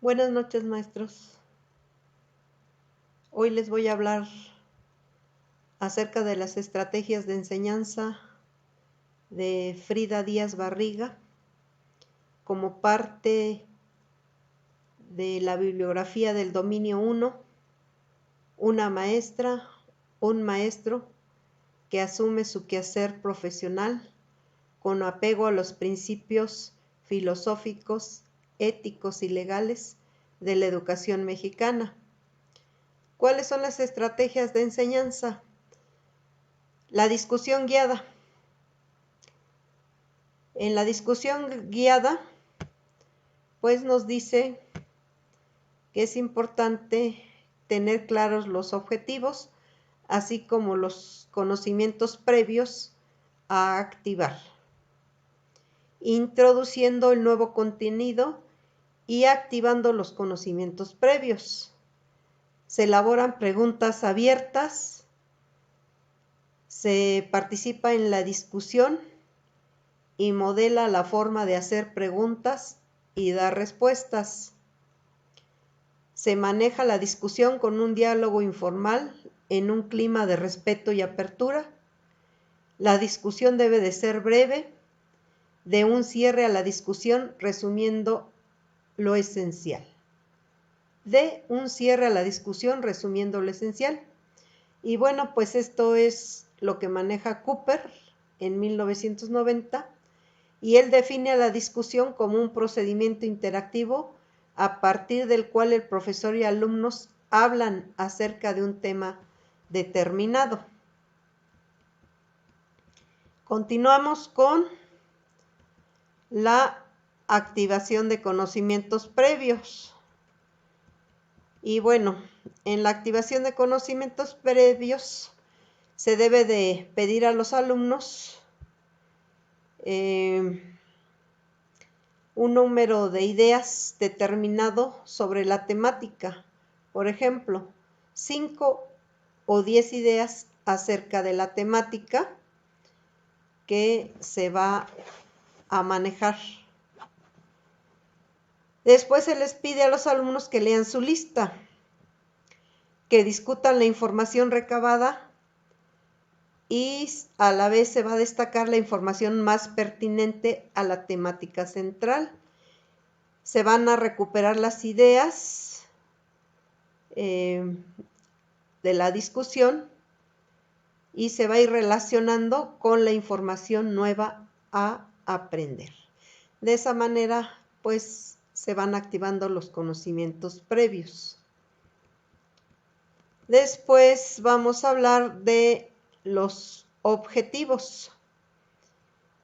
Buenas noches, maestros. Hoy les voy a hablar acerca de las estrategias de enseñanza de Frida Díaz Barriga como parte de la bibliografía del dominio 1, una maestra, un maestro que asume su quehacer profesional con apego a los principios filosóficos, éticos y legales de la educación mexicana. ¿Cuáles son las estrategias de enseñanza? La discusión guiada. En la discusión guiada, pues nos dice que es importante tener claros los objetivos, así como los conocimientos previos a activar, introduciendo el nuevo contenido y activando los conocimientos previos. Se elaboran preguntas abiertas, se participa en la discusión y modela la forma de hacer preguntas y dar respuestas. Se maneja la discusión con un diálogo informal en un clima de respeto y apertura. La discusión debe de ser breve, de un cierre a la discusión resumiendo lo esencial. Y bueno, pues esto es lo que maneja Cooper en 1990, y él define a la discusión como un procedimiento interactivo a partir del cual el profesor y alumnos hablan acerca de un tema determinado. Continuamos con la activación de conocimientos previos. Y bueno, en la activación de conocimientos previos se debe de pedir a los alumnos un número de ideas determinado sobre la temática. Por ejemplo, 5 o 10 ideas acerca de la temática que se va a manejar. Después se les pide a los alumnos que lean su lista, que discutan la información recabada y a la vez se va a destacar la información más pertinente a la temática central. Se van a recuperar las ideas de la discusión y se va a ir relacionando con la información nueva a aprender. De esa manera, pues, se van activando los conocimientos previos. Después vamos a hablar de los objetivos.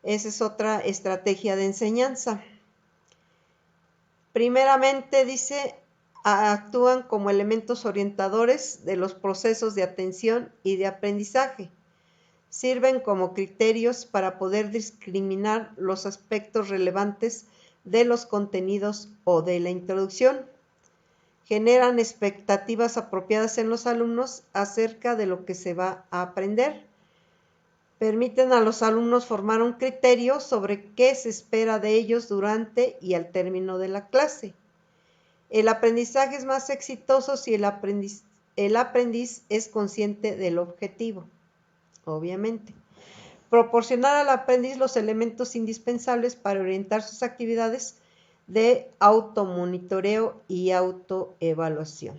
Esa es otra estrategia de enseñanza. Primeramente dice, actúan como elementos orientadores de los procesos de atención y de aprendizaje. Sirven como criterios para poder discriminar los aspectos relevantes de los contenidos o de la introducción. Generan expectativas apropiadas en los alumnos acerca de lo que se va a aprender. Permiten a los alumnos formar un criterio sobre qué se espera de ellos durante y al término de la clase. El aprendizaje es más exitoso si el aprendiz es consciente del objetivo, obviamente. Proporcionar al aprendiz los elementos indispensables para orientar sus actividades de automonitoreo y autoevaluación.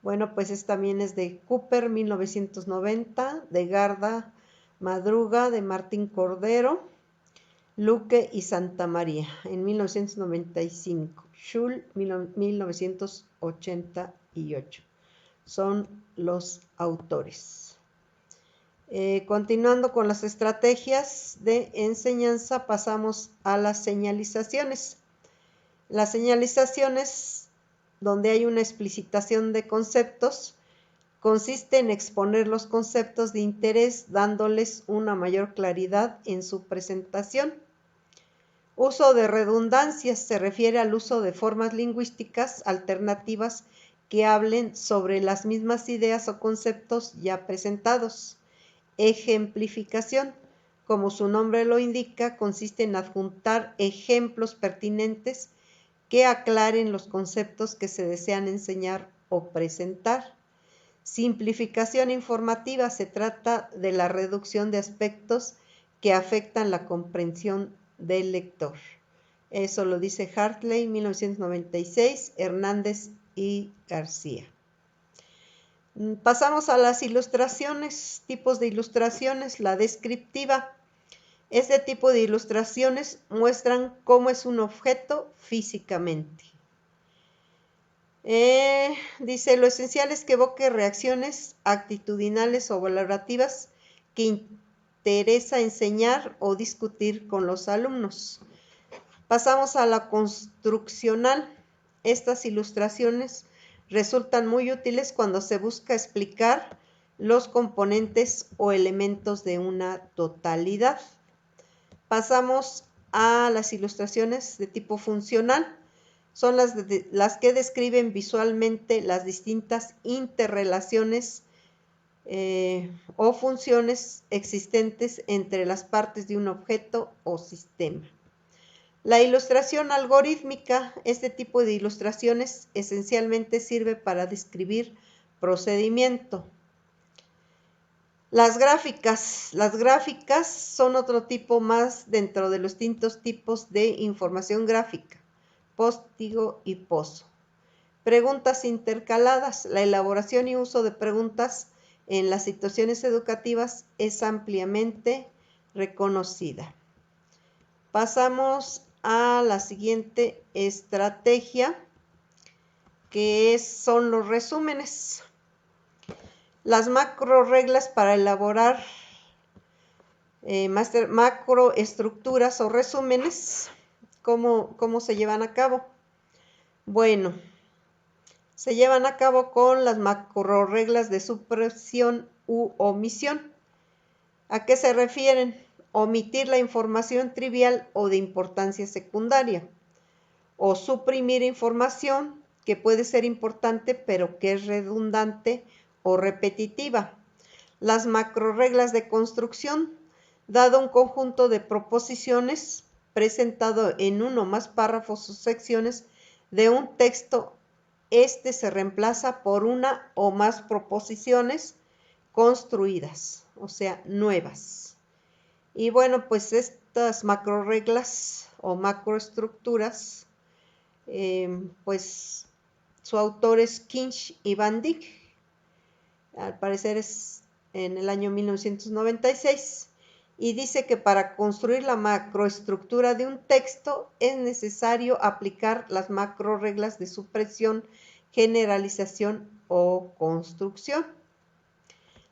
Bueno, pues esta también es de Cooper, 1990, de Garda Madruga, de Martín Cordero, Luque y Santa María, en 1995. Schul, 1988. Son los autores. Continuando con las estrategias de enseñanza, pasamos a las señalizaciones. Las señalizaciones, donde hay una explicitación de conceptos, consiste en exponer los conceptos de interés dándoles una mayor claridad en su presentación. Uso de redundancias se refiere al uso de formas lingüísticas alternativas que hablen sobre las mismas ideas o conceptos ya presentados. Ejemplificación, como su nombre lo indica, consiste en adjuntar ejemplos pertinentes que aclaren los conceptos que se desean enseñar o presentar. Simplificación informativa: se trata de la reducción de aspectos que afectan la comprensión del lector. Eso lo dice Hartley, 1996, Hernández y García. Pasamos a las ilustraciones, tipos de ilustraciones. La descriptiva. Este tipo de ilustraciones muestran cómo es un objeto físicamente. Dice, lo esencial es que evoque reacciones actitudinales o valorativas que interesa enseñar o discutir con los alumnos. Pasamos a la construccional. Estas ilustraciones resultan muy útiles cuando se busca explicar los componentes o elementos de una totalidad. Pasamos a las ilustraciones de tipo funcional. Son las que describen visualmente las distintas interrelaciones o funciones existentes entre las partes de un objeto o sistema. La ilustración algorítmica. Este tipo de ilustraciones esencialmente sirve para describir procedimiento. Las gráficas. Las gráficas son otro tipo más dentro de los distintos tipos de información gráfica: postigo y pozo. Preguntas intercaladas. La elaboración y uso de preguntas en las situaciones educativas es ampliamente reconocida. Pasamos a la siguiente estrategia, que son los resúmenes. Las macro reglas para elaborar macroestructuras o resúmenes. ¿Cómo se llevan a cabo? Bueno, se llevan a cabo con las macro reglas de supresión u omisión. ¿A qué se refieren? Omitir la información trivial o de importancia secundaria, o suprimir información que puede ser importante pero que es redundante o repetitiva. Las macroreglas de construcción. Dado un conjunto de proposiciones presentado en uno o más párrafos o secciones de un texto, este se reemplaza por una o más proposiciones construidas, o sea, nuevas. Y bueno, pues estas macroreglas o macroestructuras, pues su autor es Kinch y Van Dyck. Al parecer es en el año 1996. Y dice que para construir la macroestructura de un texto es necesario aplicar las macroreglas de supresión, generalización o construcción.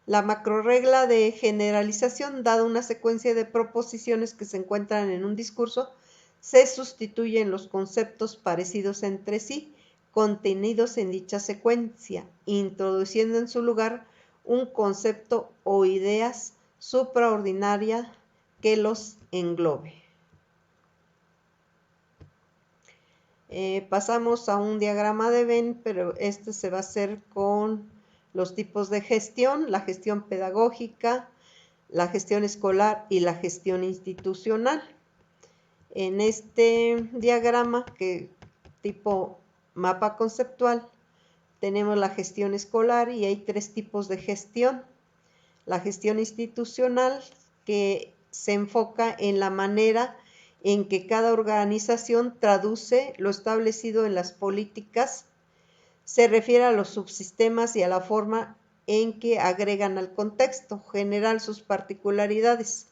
La macroregla de generalización: dada una secuencia de proposiciones que se encuentran en un discurso, se sustituyen los conceptos parecidos entre sí contenidos en dicha secuencia, introduciendo en su lugar un concepto o ideas supraordinaria que los englobe. Pasamos a un diagrama de Venn, pero este se va a hacer con los tipos de gestión: la gestión pedagógica, la gestión escolar y la gestión institucional. En este diagrama, que tipo mapa conceptual, tenemos la gestión escolar y hay tres tipos de gestión. La gestión institucional, que se enfoca en la manera en que cada organización traduce lo establecido en las políticas. Se refiere a los subsistemas y a la forma en que agregan al contexto general sus particularidades.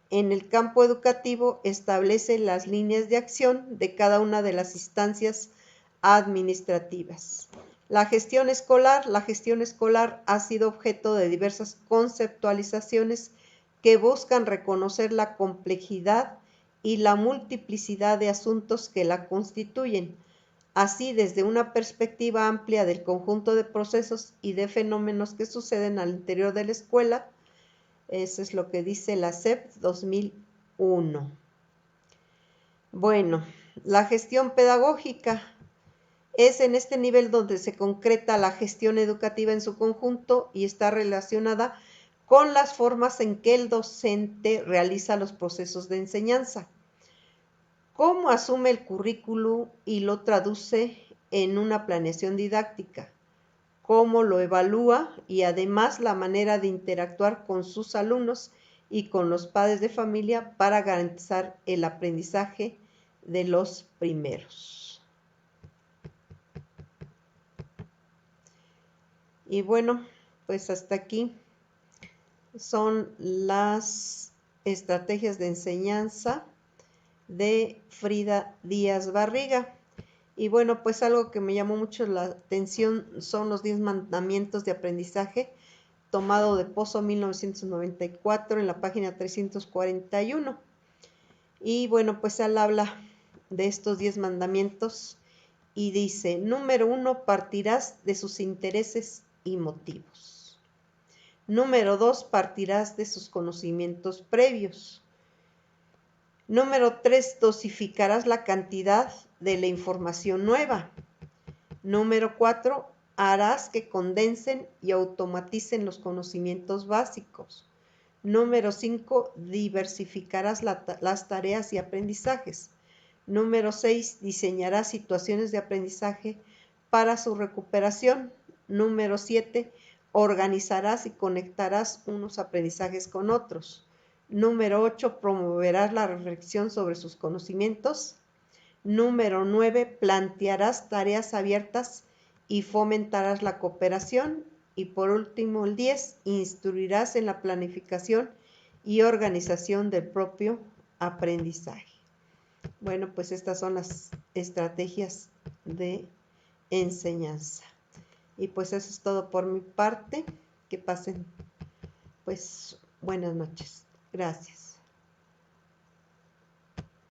En el campo educativo establece las líneas de acción de cada una de las instancias administrativas. La gestión escolar ha sido objeto de diversas conceptualizaciones que buscan reconocer la complejidad y la multiplicidad de asuntos que la constituyen, así desde una perspectiva amplia del conjunto de procesos y de fenómenos que suceden al interior de la escuela. Eso es lo que dice la SEP 2001. Bueno, la gestión pedagógica es en este nivel donde se concreta la gestión educativa en su conjunto y está relacionada con las formas en que el docente realiza los procesos de enseñanza. ¿Cómo asume el currículo y lo traduce en una planeación didáctica? ¿Cómo lo evalúa? Y además la manera de interactuar con sus alumnos y con los padres de familia para garantizar el aprendizaje de los primeros. Y bueno, pues hasta aquí son las estrategias de enseñanza de Frida Díaz Barriga. Y bueno, pues algo que me llamó mucho la atención son los 10 mandamientos de aprendizaje, tomado de Pozo 1994 en la página 341. Y bueno, pues él habla de estos 10 mandamientos y dice, número 1, partirás de sus intereses y motivos. Número 2, partirás de sus conocimientos previos. Número 3, dosificarás la cantidad de la información nueva. Número 4, harás que condensen y automaticen los conocimientos básicos. Número 5, diversificarás las tareas y aprendizajes. Número 6, diseñarás situaciones de aprendizaje para su recuperación. Número 7, organizarás y conectarás unos aprendizajes con otros. Número 8, promoverás la reflexión sobre sus conocimientos. Número 9, plantearás tareas abiertas y fomentarás la cooperación. Y por último, el 10, instruirás en la planificación y organización del propio aprendizaje. Bueno, pues estas son las estrategias de enseñanza. Y pues eso es todo por mi parte. Que pasen, pues, buenas noches. Gracias.